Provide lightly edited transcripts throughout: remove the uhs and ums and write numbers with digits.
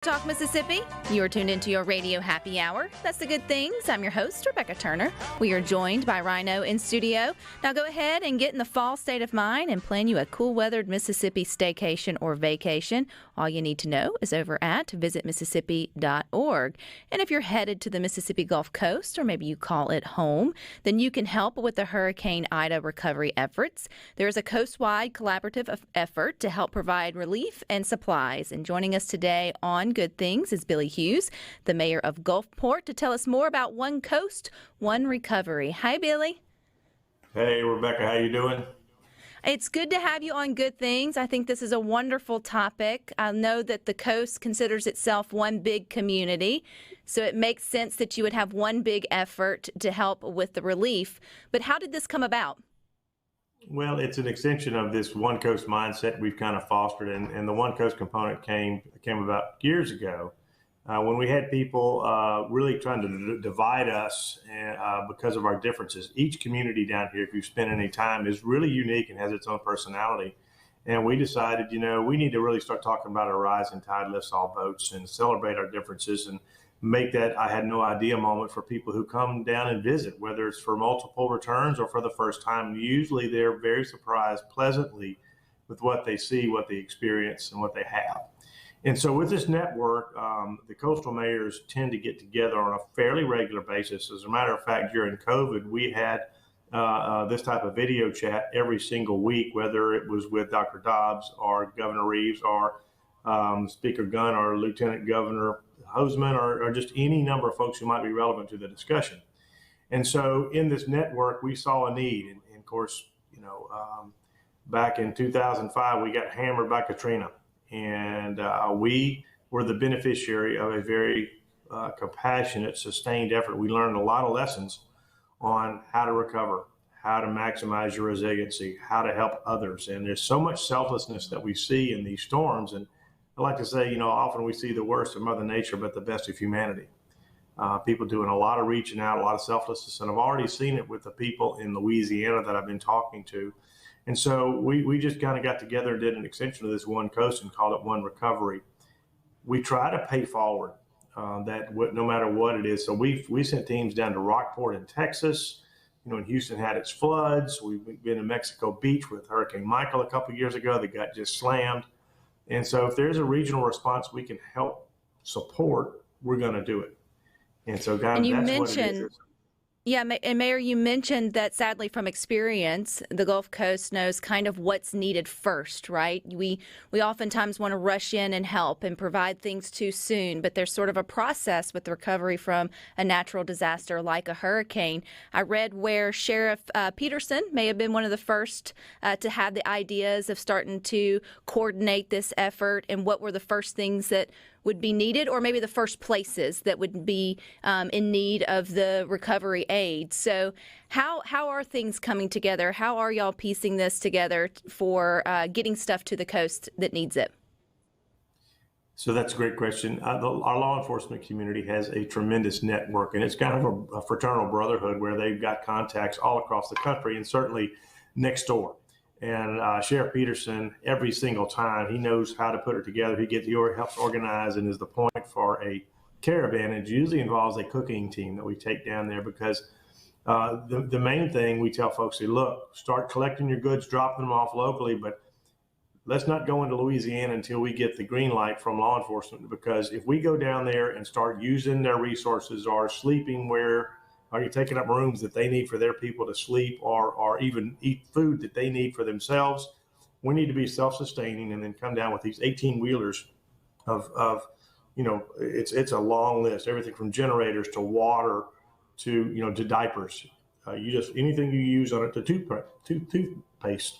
Talk Mississippi. You are tuned into your radio happy hour. That's the good things. I'm your host, Rebecca Turner. We are joined by Rhino in studio. Now go ahead and get in the fall state of mind and plan you a cool-weathered Mississippi staycation or vacation. All you need to know is over at visitmississippi.org. And if you're headed to the Mississippi Gulf Coast, or maybe you call it home, then you can help with the Hurricane Ida recovery efforts. There is a coast-wide collaborative effort to help provide relief and supplies. And joining us today on Good Things is Billy Hewes, the mayor of Gulfport, to tell us more about One Coast, One Recovery. Hi, Billy. Hey, Rebecca. How you doing? It's good to have you on Good Things. I think this is a wonderful topic. I know that the coast considers itself one big community, so it makes sense that you would have one big effort to help with the relief. But how did this come about? Well, it's an extension of this One Coast mindset we've kind of fostered, and the One Coast component came about years ago when we had people really trying to divide us because of our differences. Each community down here, if you've spent any time, is really unique and has its own personality. And we decided, we need to really start talking about a rising tide lifts all boats and celebrate our differences and make that I had no idea moment for people who come down and visit, whether it's for multiple returns or for the first time. Usually they're very surprised pleasantly with what they see, what they experience, and what they have. And so with this network, the coastal mayors tend to get together on a fairly regular basis. As a matter of fact, during COVID, we had this type of video chat every single week, whether it was with Dr. Dobbs or Governor Reeves or Speaker Gunn or Lieutenant Governor Hoseman or just any number of folks who might be relevant to the discussion. And so in this network, we saw a need. And of course, back in 2005, we got hammered by Katrina. And we were the beneficiary of a very compassionate, sustained effort. We learned a lot of lessons on how to recover, how to maximize your resiliency, how to help others. And there's so much selflessness that we see in these storms. And I like to say, often we see the worst of Mother Nature, but the best of humanity. People doing a lot of reaching out, a lot of selflessness. And I've already seen it with the people in Louisiana that I've been talking to. And so we just kind of got together and did an extension of this One Coast and called it One Recovery. We try to pay forward no matter what it is. So we sent teams down to Rockport in Texas. In Houston had its floods. We've been in Mexico Beach with Hurricane Michael a couple of years ago that got just slammed. And so if there's a regional response we can help support, we're going to do it. And so, guys, that's what it is. Yeah, and Mayor, you mentioned that sadly from experience, the Gulf Coast knows kind of what's needed first, right? We oftentimes want to rush in and help and provide things too soon, but there's sort of a process with recovery from a natural disaster like a hurricane. I read where Sheriff Peterson may have been one of the first to have the ideas of starting to coordinate this effort, and what were the first things that would be needed, or maybe the first places that would be in need of the recovery aid. So how are things coming together? How are y'all piecing this together for getting stuff to the coast that needs it? So that's a great question. Our law enforcement community has a tremendous network, and it's kind of a fraternal brotherhood where they've got contacts all across the country and certainly next door. And Sheriff Peterson, every single time, he knows how to put it together. He helps organize and is the point for a caravan. It usually involves a cooking team that we take down there because the main thing we tell folks is, look, start collecting your goods, dropping them off locally, but let's not go into Louisiana until we get the green light from law enforcement, because if we go down there and start using their resources or sleeping where are you taking up rooms that they need for their people to sleep or even eat food that they need for themselves? We need to be self-sustaining and then come down with these 18-wheelers of it's a long list, everything from generators to water to diapers. Anything you use on it, to toothpaste,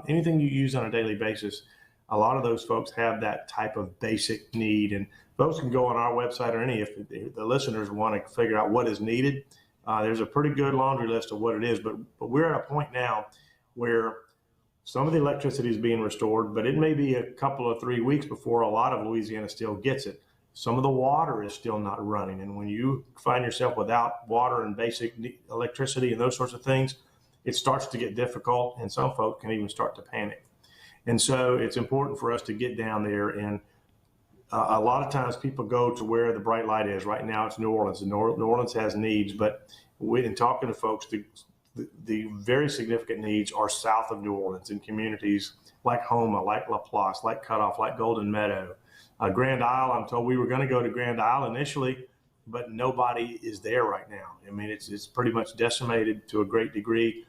anything you use on a daily basis. A lot of those folks have that type of basic need, and those can go on our website or if the listeners want to figure out what is needed. There's a pretty good laundry list of what it is, but we're at a point now where some of the electricity is being restored, but it may be a couple of 3 weeks before a lot of Louisiana still gets it. Some of the water is still not running, and when you find yourself without water and basic electricity and those sorts of things, it starts to get difficult, and some folks can even start to panic. And so it's important for us to get down there and a lot of times people go to where the bright light is. Right now it's New Orleans, and New Orleans has needs, but in talking to folks, the very significant needs are south of New Orleans in communities like Houma, like Laplace, like Cutoff, like Golden Meadow. Grand Isle, I'm told we were going to go to Grand Isle initially, but nobody is there right now. I mean, it's pretty much decimated to a great degree.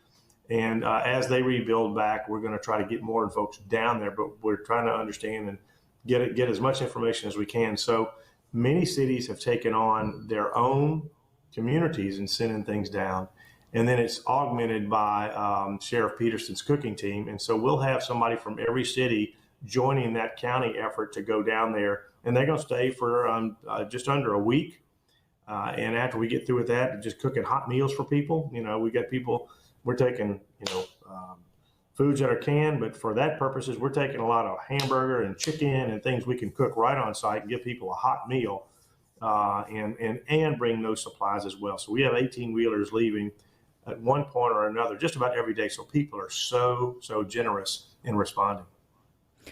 And as they rebuild back, we're going to try to get more folks down there, but we're trying to understand and get as much information as we can. So many cities have taken on their own communities and sending things down. And then it's augmented by Sheriff Peterson's cooking team. And so we'll have somebody from every city joining that county effort to go down there. And they're going to stay for just under a week. And after we get through with that, just cooking hot meals for people. You know, we got people, we're taking, foods that are canned, but for that purposes, we're taking a lot of hamburger and chicken and things we can cook right on site and give people a hot meal and bring those supplies as well. So we have 18 wheelers leaving at one point or another just about every day. So people are so generous in responding.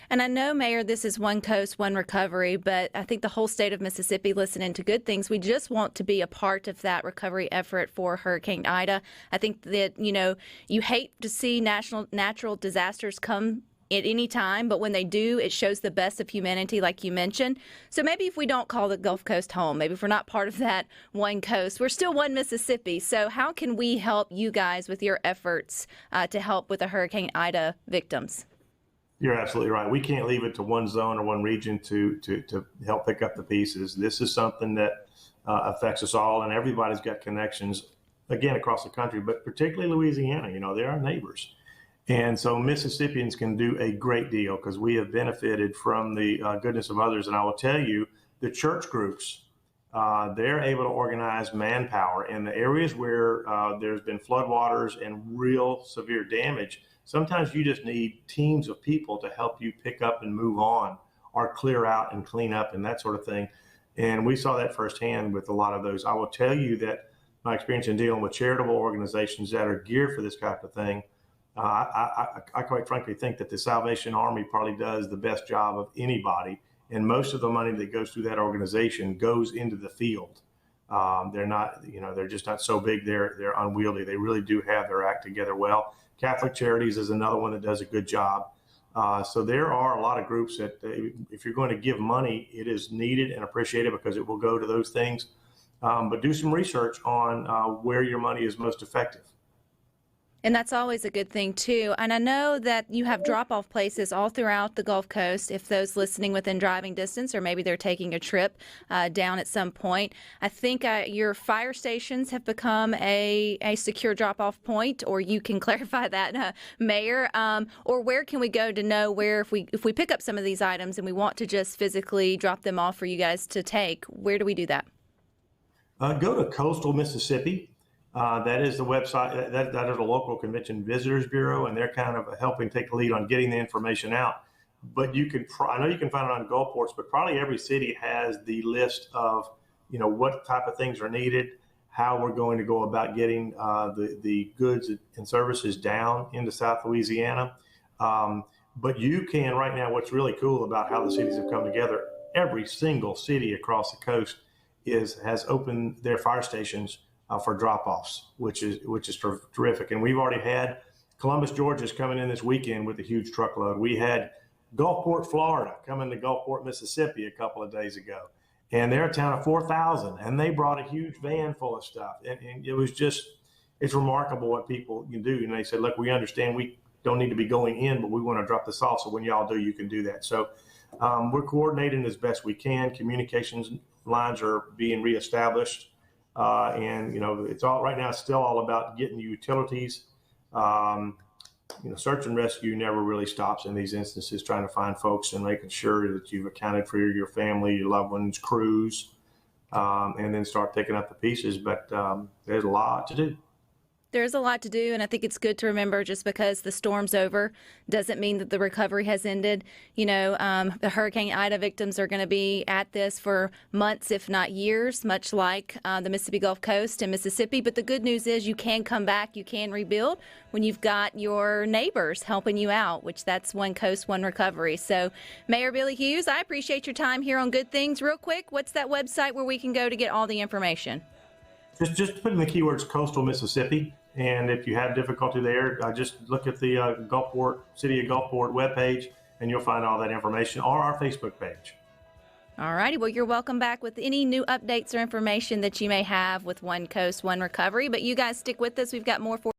And I know, Mayor, this is one coast, one recovery, but I think the whole state of Mississippi listening to good things. We just want to be a part of that recovery effort for Hurricane Ida. I think that, you hate to see natural disasters come at any time, but when they do, it shows the best of humanity, like you mentioned. So maybe if we don't call the Gulf Coast home, maybe if we're not part of that one coast, we're still one Mississippi. So how can we help you guys with your efforts to help with the Hurricane Ida victims? You're absolutely right. We can't leave it to one zone or one region to help pick up the pieces. This is something that affects us all, and everybody's got connections, again, across the country, but particularly Louisiana. They're our neighbors. And so Mississippians can do a great deal because we have benefited from the goodness of others. And I will tell you, the church groups, they're able to organize manpower in the areas where there's been floodwaters and real severe damage. Sometimes you just need teams of people to help you pick up and move on or clear out and clean up and that sort of thing. And we saw that firsthand with a lot of those. I will tell you that my experience in dealing with charitable organizations that are geared for this type of thing, I quite frankly think that the Salvation Army probably does the best job of anybody. And most of the money that goes through that organization goes into the field. They're not, they're just not so big. They're unwieldy. They really do have their act together well. Catholic Charities is another one that does a good job. So there are a lot of groups that if you're going to give money, it is needed and appreciated because it will go to those things. But do some research on where your money is most effective. And that's always a good thing, too. And I know that you have drop-off places all throughout the Gulf Coast, if those listening within driving distance, or maybe they're taking a trip down at some point. I think your fire stations have become a secure drop-off point, or you can clarify that, Mayor. Or where can we go to know where, if we pick up some of these items and we want to just physically drop them off for you guys to take, where do we do that? Go to Coastal Mississippi. That is the website. That is a local convention visitors bureau, and they're kind of helping take the lead on getting the information out. But I know you can find it on Gulfports, but probably every city has the list of, what type of things are needed, how we're going to go about getting the goods and services down into South Louisiana. But you can right now. What's really cool about how the cities have come together, every single city across the coast has opened their fire stations for drop-offs, which is terrific. And we've already had Columbus, Georgia's coming in this weekend with a huge truckload. We had Gulfport, Florida, coming to Gulfport, Mississippi a couple of days ago. And they're a town of 4,000, and they brought a huge van full of stuff. And it was it's remarkable what people can do. And they said, look, we understand we don't need to be going in, but we want to drop this off. So when y'all do, you can do that. So we're coordinating as best we can. Communications lines are being reestablished. And it's all right now. It's still all about getting utilities. Search and rescue never really stops in these instances. Trying to find folks and making sure that you've accounted for your family, your loved ones, crews, and then start picking up the pieces. But there's a lot to do. There's a lot to do, and I think it's good to remember just because the storm's over doesn't mean that the recovery has ended. The Hurricane Ida victims are going to be at this for months, if not years, much like the Mississippi Gulf Coast and Mississippi. But the good news is you can come back, you can rebuild when you've got your neighbors helping you out, which that's One Coast, One Recovery. So, Mayor Billy Hewes, I appreciate your time here on Good Things. Real quick, what's that website where we can go to get all the information? Just put in the keywords coastal Mississippi. And if you have difficulty there, just look at the Gulfport, City of Gulfport webpage, and you'll find all that information, or our Facebook page. All righty. Well, you're welcome back with any new updates or information that you may have with One Coast, One Recovery. But you guys stick with us. We've got more for